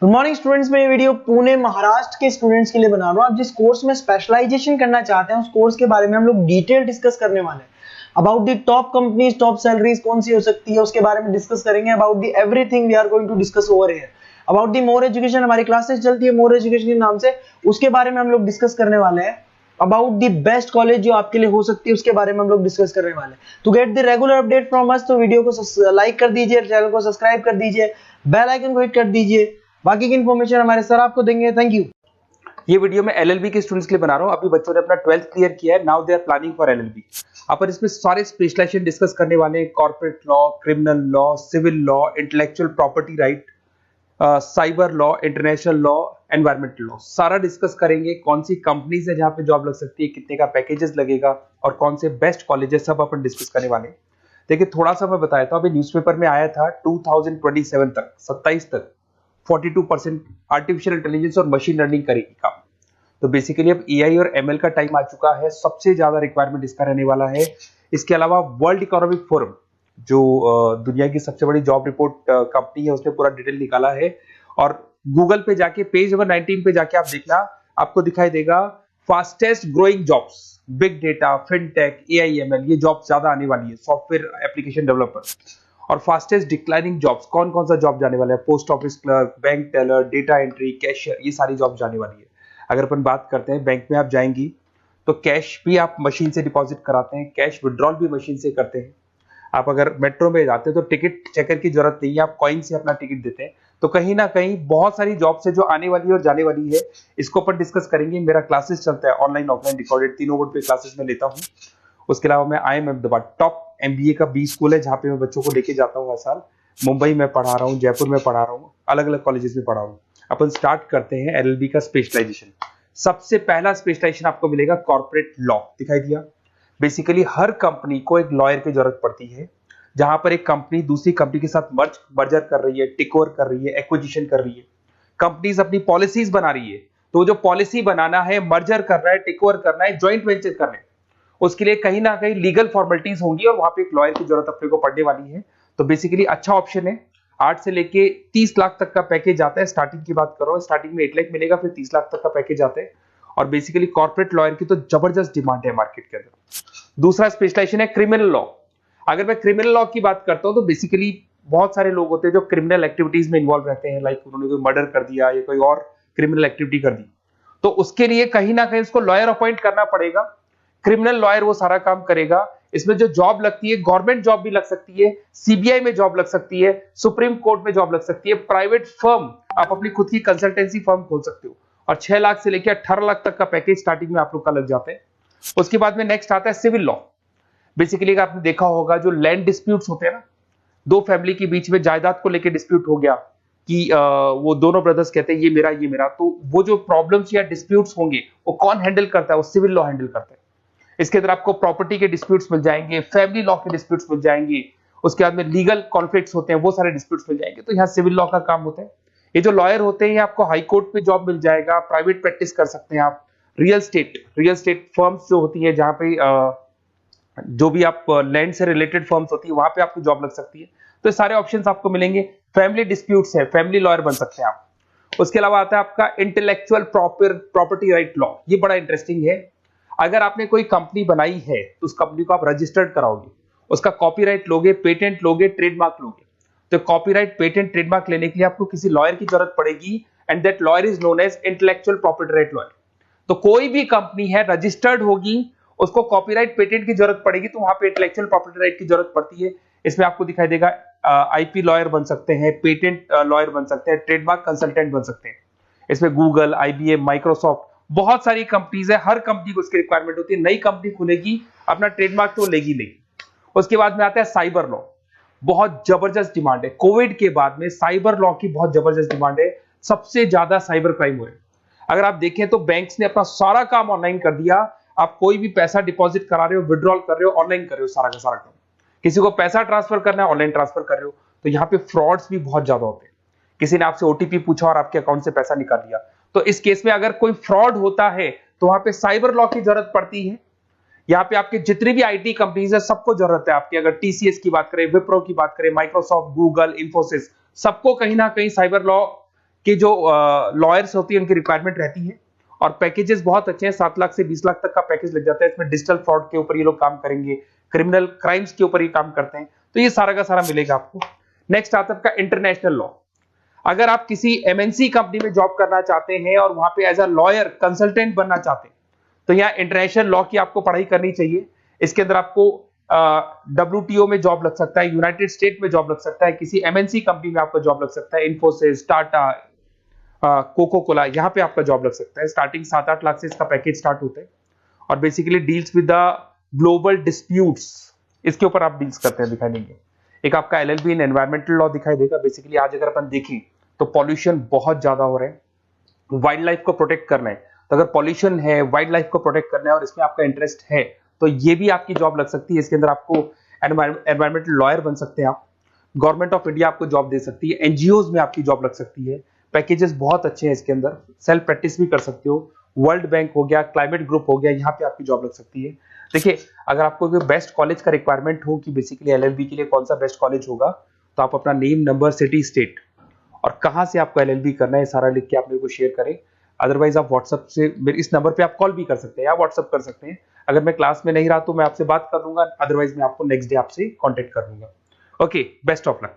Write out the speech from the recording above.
Good morning students. मैं ये video Pune Maharashtra के स्टूडेंट्स के लिए बना रहा हूँ। आप जिस कोर्स में स्पेशलाइजेशन करना चाहते हैं उस कोर्स के बारे में हम लोग डिटेल डिस्कस करने वाले हैं। About the top companies, top salaries कौन सी हो सकती है उसके बारे में डिस्कस करेंगे। About the everything we are going to discuss over here. About the more education, हमारी क्लासेस चलती है मोर एजुकेशन के नाम से, उसके बारे में हम लोग डिस्कस करने वाले हैं। अबाउट द बेस्ट कॉलेज जो आपके लिए हो सकती है उसके बारे में हम लोग डिस्कस करने वाले हैं। To get the regular update from us, तो वीडियो को लाइक कर दीजिए, चैनल को सब्सक्राइब कर दीजिए, बेल आइकन को हिट कर दीजिए। बाकी की इन्फॉर्मेशन हमारे सर आपको देंगे। Thank you. ये वीडियो मैं एलएलबी के स्टूडेंट्स के लिए बना रहा हूँ। अभी बच्चों ने अपना 12th क्लियर किया है, now they are planning for LLB. अपन इसमें सारे स्पेशलाइजेशन डिस्कस करने वाले हैं। Corporate law, criminal law, civil law, intellectual property right, cyber law, international law, environmental law, सारा डिस्कस करेंगे। कौन सी कंपनीज है जहां पे जॉब लग सकती है, कितने का पैकेजेस लगेगा और कौन से बेस्ट कॉलेजेस, सब अपन डिस्कस करने वाले हैं। देखिए थोड़ा सा मैं बताया था, अभी न्यूज़पेपर में आया था 2027 तक, 27 तक 42% आर्टिफिशियल इंटेलिजेंस और मशीन लर्निंग करेगी काम। तो बेसिकली अब एआई और एमएल का टाइम आ चुका है। सबसे ज्यादा रिक्वायरमेंट इसका रहने वाला है। इसके अलावा वर्ल्ड इकोनॉमिक फोरम, जो दुनिया की सबसे बड़ी जॉब रिपोर्ट कंपनी है, उसने पूरा डिटेल निकाला है। और गूगल पे जाके पेज नंबर 19 पे जाके आप देखना, आपको दिखाई देगा fastest growing jobs, big data, fintech, AIML, ये जॉब ज्यादा आने वाली है। Software application developer. और फास्टेस्ट डिक्लाइनिंग जॉब्स, कौन कौन सा जॉब जाने वाला है, post office clerk, bank teller, data entry, cashier, ये सारी जॉब जाने वाली है। अगर अपन बात करते हैं, बैंक में आप जाएंगी तो कैश भी आप मशीन से डिपॉजिट कराते हैं, कैश विड्रॉल भी मशीन से करते हैं। आप अगर मेट्रो में जाते हैं तो टिकट चेकर की जरूरत नहीं है, आप कॉइन से अपना टिकट देते हैं। तो कहीं ना कहीं बहुत सारी जॉब्स है जो आने वाली है और जाने वाली है। इसको अपन डिस्कस करेंगे। मेरा क्लासेस चलता है ऑनलाइन ऑफलाइन रिकॉर्डेड, तीनों बोर्ड पे क्लासेस में लेता हूँ। उसके अलावा मैं I am Ahmedabad top MBA का बी स्कूल है जहाँ पे मैं बच्चों को लेके जाता हूँ हर साल। मुंबई में पढ़ा रहा हूँ, जयपुर में पढ़ा रहा हूँ, अलग अलग कॉलेजेस में पढ़ा रहा हूँ। अपन स्टार्ट करते हैं एलएलबी का स्पेशलाइजेशन। सबसे पहला स्पेशलाइजेशन आपको मिलेगा कॉर्पोरेट लॉ, दिखाई दिया। बेसिकली हर कंपनी को एक लॉयर की जरूरत पड़ती है। जहां पर एक कंपनी दूसरी कंपनी के साथ मर्जर कर रही है, टेक ओवर कर रही है, एक्विजिशन कर रही है, कंपनीज अपनी पॉलिसीज बना रही है। तो जो पॉलिसी बनाना है, मर्जर करना है, टेक ओवर करना है, ज्वाइंट वेंचर करना है, उसके लिए कहीं ना कहीं लीगल फॉर्मेलिटीज होंगी और वहां पे एक लॉयर की जरूरत अपने को पड़ने वाली है। तो बेसिकली अच्छा ऑप्शन है। 8 से लेके 30 लाख तक का पैकेज आता है। स्टार्टिंग की बात कर रहा हूं, स्टार्टिंग में 1 लाख मिलेगा, फिर 30 लाख तक का पैकेज आता है। और बेसिकली कॉर्पोरेट लॉयर की तो जबरदस्त डिमांड है मार्केट के अंदर। दूसरा स्पेशलाइजेशन है क्रिमिनल लॉ। अगर मैं क्रिमिनल लॉ की बात करता हूं तो बेसिकली बहुत सारे लोग होते हैं जो क्रिमिनल एक्टिविटीज में इन्वॉल्व रहते हैं, लाइक उन्होंने कोई मर्डर कर दिया या कोई और क्रिमिनल एक्टिविटी कर दी, तो उसके लिए कहीं ना कहीं उसको लॉयर अपॉइंट करना पड़ेगा। क्रिमिनल लॉयर वो सारा काम करेगा। इसमें जो जॉब लगती है, गवर्नमेंट जॉब भी लग सकती है, सीबीआई में जॉब लग सकती है, सुप्रीम कोर्ट में जॉब लग सकती है, प्राइवेट फर्म, आप अपनी खुद की कंसल्टेंसी फर्म खोल सकते हो। और 6 लाख से लेकर 18 लाख तक का पैकेज स्टार्टिंग में आप लोग का लग जाता है। उसके बाद में नेक्स्ट आता है सिविल लॉ। बेसिकली आपने देखा होगा जो लैंड डिस्प्यूट्स होते हैं ना, दो फैमिली के बीच में जायदाद को लेकर डिस्प्यूट हो गया कि वो दोनों ब्रदर्स कहते हैं ये मेरा ये मेरा, तो वो जो प्रॉब्लम्स या डिस्प्यूट्स होंगे वो कौन हैंडल करता है, वो सिविल लॉ हैंडल करता है। इसके अंदर आपको प्रॉपर्टी के डिस्प्यूट्स मिल जाएंगे, फैमिली लॉ के डिस्प्यूट्स मिल जाएंगे, उसके बाद में लीगल कॉन्फ्लिक्ट्स होते हैं, वो सारे डिस्प्यूट्स मिल जाएंगे। तो यहाँ सिविल लॉ का काम होता है। ये जो लॉयर होते हैं आपको हाई कोर्ट पे जॉब मिल जाएगा, प्राइवेट प्रैक्टिस कर सकते हैं आप, रियल स्टेट फर्म्स जो होती है जहां पे जो भी आप लैंड से रिलेटेड फर्म्स होती है वहां पे आपको जॉब लग सकती है। तो ये सारे ऑप्शंस आपको मिलेंगे। फैमिली डिस्प्यूट्स है, फैमिली लॉयर बन सकते हैं आप। उसके अलावा आता है आपका इंटेलेक्चुअल प्रॉपर्टी राइट लॉ। ये बड़ा इंटरेस्टिंग है। अगर आपने कोई कंपनी बनाई है तो उस कंपनी को आप रजिस्टर्ड कराओगे, उसका कॉपीराइट लोगे, पेटेंट लोगे, ट्रेडमार्क लोगे। तो कॉपीराइट, पेटेंट, ट्रेडमार्क लेने के लिए आपको किसी लॉयर की जरूरत पड़ेगी, and that lawyer is known as intellectual property right lawyer. तो कोई भी कंपनी है रजिस्टर्ड होगी, उसको कॉपीराइट पेटेंट की जरूरत पड़ेगी, तो वहां पे इंटेलेक्चुअल प्रॉपर्टी राइट की जरूरत पड़ती है। इसमें आपको दिखाई देगा आईपी लॉयर बन सकते हैं, पेटेंट लॉयर बन सकते हैं, ट्रेडमार्क कंसल्टेंट बन सकते हैं। इसमें गूगल, आईबीएम, माइक्रोसॉफ्ट, बहुत सारी कंपनीज है। हर कंपनी को उसकी रिक्वायरमेंट होती है। नई कंपनी खुलेगी, अपना ट्रेडमार्क तो लेगी नहीं। उसके बाद में आता है साइबर लॉ। बहुत जबरदस्त डिमांड है। कोविड के बाद में साइबर लॉ की बहुत जबरदस्त डिमांड है। सबसे ज्यादा साइबर क्राइम हुए। अगर आप देखें तो बैंक्स ने अपना सारा काम ऑनलाइन कर दिया। आप कोई भी पैसा डिपॉजिट करा रहे हो, विड्रॉल कर रहे हो, ऑनलाइन कर रहे हो, सारा का सारा काम। किसी को पैसा ट्रांसफर करना है, ऑनलाइन ट्रांसफर कर रहे हो। तो यहाँ पे फ्रॉड्स भी बहुत ज्यादा होते हैं। किसी ने आपसे ओटीपी पूछा और आपके अकाउंट से पैसा निकाल लिया, तो इस केस में अगर कोई फ्रॉड होता है तो वहां पे साइबर लॉ की जरूरत पड़ती है। यहाँ पे आपके जितनी भी आईटी कंपनीज है सबको जरूरत है आपकी। अगर टीसीएस की बात करें, विप्रो की बात करें, माइक्रोसॉफ्ट, गूगल, इंफोसिस, सबको कहीं ना कहीं साइबर लॉ के जो लॉयर्स होती है उनकी रिक्वायरमेंट रहती है, और पैकेजेस बहुत अच्छे हैं, 7 लाख से 20 लाख तक का पैकेज लग जाता है। इसमें डिजिटल फ्रॉड के ऊपर ये लोग काम करेंगे, क्रिमिनल क्राइम्स के ऊपर ये काम करते हैं, तो ये सारा का सारा मिलेगा आपको। नेक्स्ट आता है आपका इंटरनेशनल लॉ। अगर आप किसी एमएनसी कंपनी में जॉब करना चाहते हैं और वहां पे एज अ लॉयर कंसल्टेंट बनना चाहते हैं, तो यहाँ इंटरनेशनल लॉ की आपको पढ़ाई करनी चाहिए। इसके अंदर आपको WTO में जॉब लग सकता है, यूनाइटेड स्टेट में जॉब लग सकता है, किसी एमएनसी कंपनी में आपका जॉब लग सकता है, इन्फोसिस, टाटा, कोको कोला, यहाँ पे आपका जॉब लग सकता है। स्टार्टिंग 7-8 लाख से इसका पैकेज स्टार्ट होता है, और basically deals with the global disputes, इसके ऊपर आप डील्स करते हैं, दिखाई देंगे। एक आपका LLB इन एनवायरमेंटल लॉ दिखाई देगा। बेसिकली आज अगर अपन देखें तो पॉल्यूशन बहुत ज्यादा हो रहा है, वाइल्ड लाइफ को प्रोटेक्ट करना है, तो अगर पॉल्यूशन है, वाइल्ड लाइफ को प्रोटेक्ट करना है और इसमें आपका इंटरेस्ट है, तो ये भी आपकी जॉब लग सकती है। इसके अंदर आपको एनवायरमेंटल लॉयर बन सकते हैं आप। गवर्नमेंट ऑफ इंडिया आपको जॉब दे सकती है, एनजीओज में आपकी जॉब लग सकती है। पैकेजेस बहुत अच्छे हैं इसके अंदर, सेल्फ प्रैक्टिस भी कर सकते हो। वर्ल्ड बैंक हो गया, क्लाइमेट ग्रुप हो गया, यहाँ पे आपकी जॉब लग सकती है। देखिए, अगर आपको बेस्ट कॉलेज का रिक्वायरमेंट हो कि बेसिकली LLB के लिए कौन सा बेस्ट कॉलेज होगा, तो आप अपना नेम, नंबर, सिटी, स्टेट और कहां से आपको LLB करना है सारा लिख के आप मेरे को शेयर करें। अदरवाइज आप व्हाट्सएप से मेरे इस नंबर पे आप कॉल भी कर सकते हैं या व्हाट्सएप कर सकते हैं। अगर मैं क्लास में नहीं रहा तो मैं आपसे बात कर लूंगा, अदरवाइज मैं आपको नेक्स्ट डे आपसे कॉन्टेक्ट कर लूंगा। Okay, best of luck.